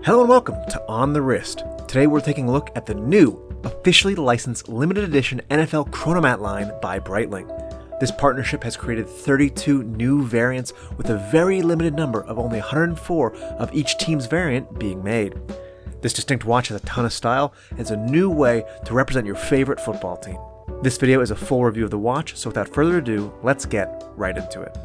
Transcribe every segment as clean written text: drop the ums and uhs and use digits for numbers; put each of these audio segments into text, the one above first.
Hello and welcome to On the Wrist. Today we're taking a look at the new, officially licensed limited edition NFL Chronomat line by Breitling. This partnership has created 32 new variants with a very limited number of only 104 of each team's variant being made. This distinct watch has a ton of style and is a new way to represent your favorite football team. This video is a full review of the watch, so without further ado, let's get right into it.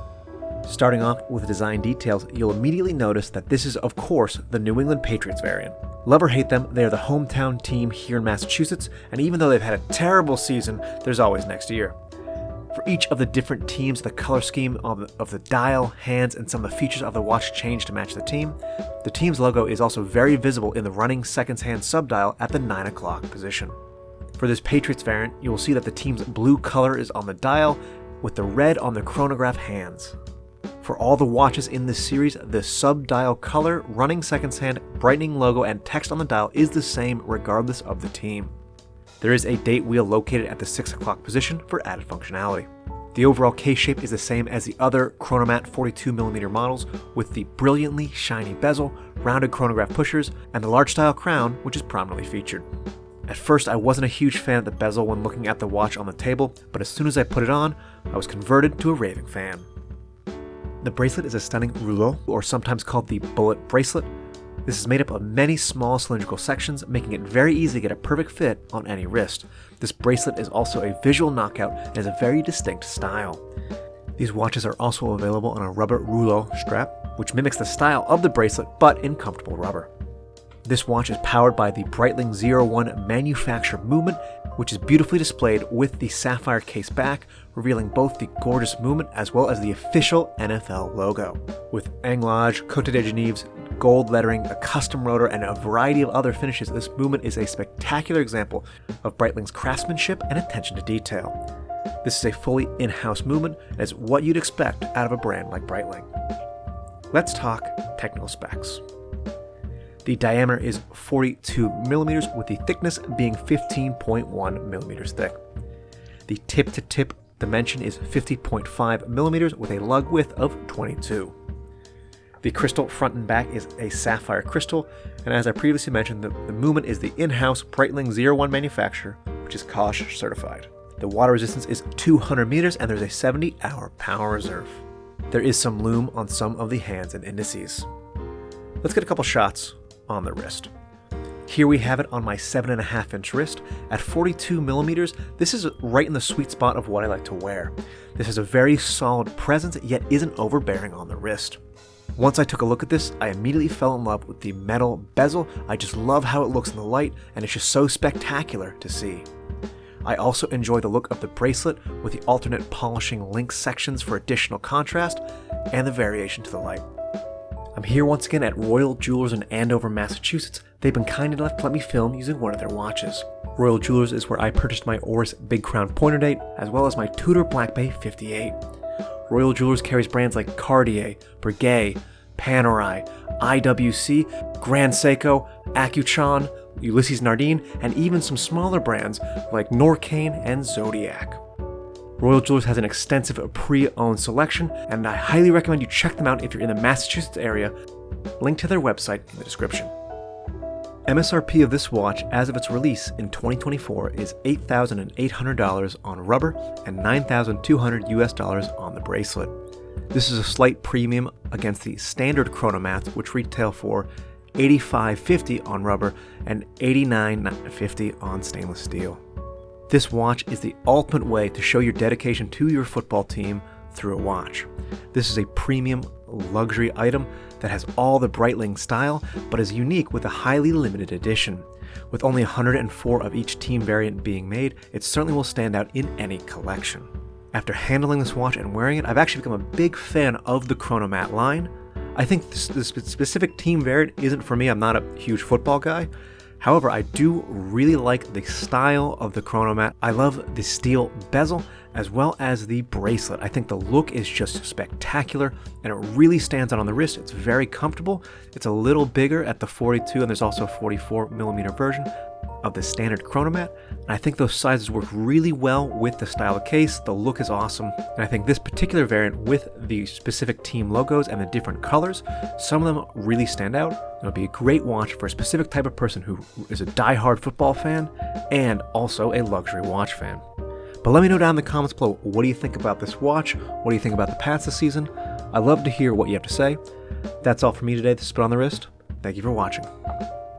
Starting off with design details, you'll immediately notice that this is, of course, the New England Patriots variant. Love or hate them, they are the hometown team here in Massachusetts, and even though they've had a terrible season, there's always next year. For each of the different teams, the color scheme of the dial, hands, and some of the features of the watch change to match the team. The team's logo is also very visible in the running seconds hand subdial at the 9 o'clock position. For this Patriots variant, you will see that the team's blue color is on the dial, with the red on the chronograph hands. For all the watches in this series, the sub-dial color, running seconds hand, brightening logo, and text on the dial is the same regardless of the team. There is a date wheel located at the 6 o'clock position for added functionality. The overall case shape is the same as the other Chronomat 42mm models, with the brilliantly shiny bezel, rounded chronograph pushers, and the large style crown, which is prominently featured. At first, I wasn't a huge fan of the bezel when looking at the watch on the table, but as soon as I put it on, I was converted to a raving fan. The bracelet is a stunning rouleau, or sometimes called the bullet bracelet. This is made up of many small cylindrical sections, making it very easy to get a perfect fit on any wrist. This bracelet is also a visual knockout and has a very distinct style. These watches are also available on a rubber rouleau strap, which mimics the style of the bracelet but in comfortable rubber. This watch is powered by the Breitling 01 manufacture movement, which is beautifully displayed with the sapphire case back, revealing both the gorgeous movement as well as the official NFL logo. With anglage, Côte de Genève, gold lettering, a custom rotor, and a variety of other finishes, this movement is a spectacular example of Breitling's craftsmanship and attention to detail. This is a fully in-house movement and is what you'd expect out of a brand like Breitling. Let's talk technical specs. The diameter is 42mm, with the thickness being 15.1mm thick. The tip-to-tip dimension is 50.5mm with a lug width of 22. The crystal front and back is a sapphire crystal, and as I previously mentioned, the movement is the in-house Breitling 01 manufacturer, which is COSH certified. The water resistance is 200 meters, and there's a 70-hour power reserve. There is some lume on some of the hands and indices. Let's get a couple shots on the wrist. Here we have it on my 7.5-inch wrist. At 42mm, this is right in the sweet spot of what I like to wear. This has a very solid presence, yet isn't overbearing on the wrist. Once I took a look at this, I immediately fell in love with the metal bezel. I just love how it looks in the light, and it's just so spectacular to see. I also enjoy the look of the bracelet with the alternate polishing link sections for additional contrast, and the variation to the light. I'm here once again at Royal Jewelers in Andover, Massachusetts. They've been kind enough to let me film using one of their watches. Royal Jewelers is where I purchased my OntheWrist Big Crown Pointer Date, as well as my Tudor Black Bay 58. Royal Jewelers carries brands like Cartier, Breguet, Panerai, IWC, Grand Seiko, Accuchon, Ulysses Nardine, and even some smaller brands like Norcane and Zodiac. Royal Jewelers has an extensive pre-owned selection, and I highly recommend you check them out if you're in the Massachusetts area. Link to their website in the description. MSRP of this watch as of its release in 2024 is $8,800 on rubber and $9,200 on the bracelet. This is a slight premium against the standard Chronomats, which retail for $85.50 on rubber and $89.50 on stainless steel. This watch is the ultimate way to show your dedication to your football team through a watch. This is a premium luxury item that has all the Breitling style, but is unique with a highly limited edition. With only 104 of each team variant being made, it certainly will stand out in any collection. After handling this watch and wearing it, I've actually become a big fan of the Chronomat line. I think the specific team variant isn't for me. I'm not a huge football guy. However, I do really like the style of the Chronomat. I love the steel bezel as well as the bracelet. I think the look is just spectacular and it really stands out on the wrist. It's very comfortable. It's a little bigger at the 42 and there's also a 44mm version. of the standard Chronomat, and I think those sizes work really well with the style of case. The look is awesome, and I think this particular variant with the specific team logos and the different colors, some of them really stand out. It'll be a great watch for a specific type of person who is a die-hard football fan and also a luxury watch fan. But let me know down in the comments below, what do you think about this watch? What do you think about the Pats this season? I'd love to hear what you have to say. That's all from me today. This has been On The Wrist. Thank you for watching.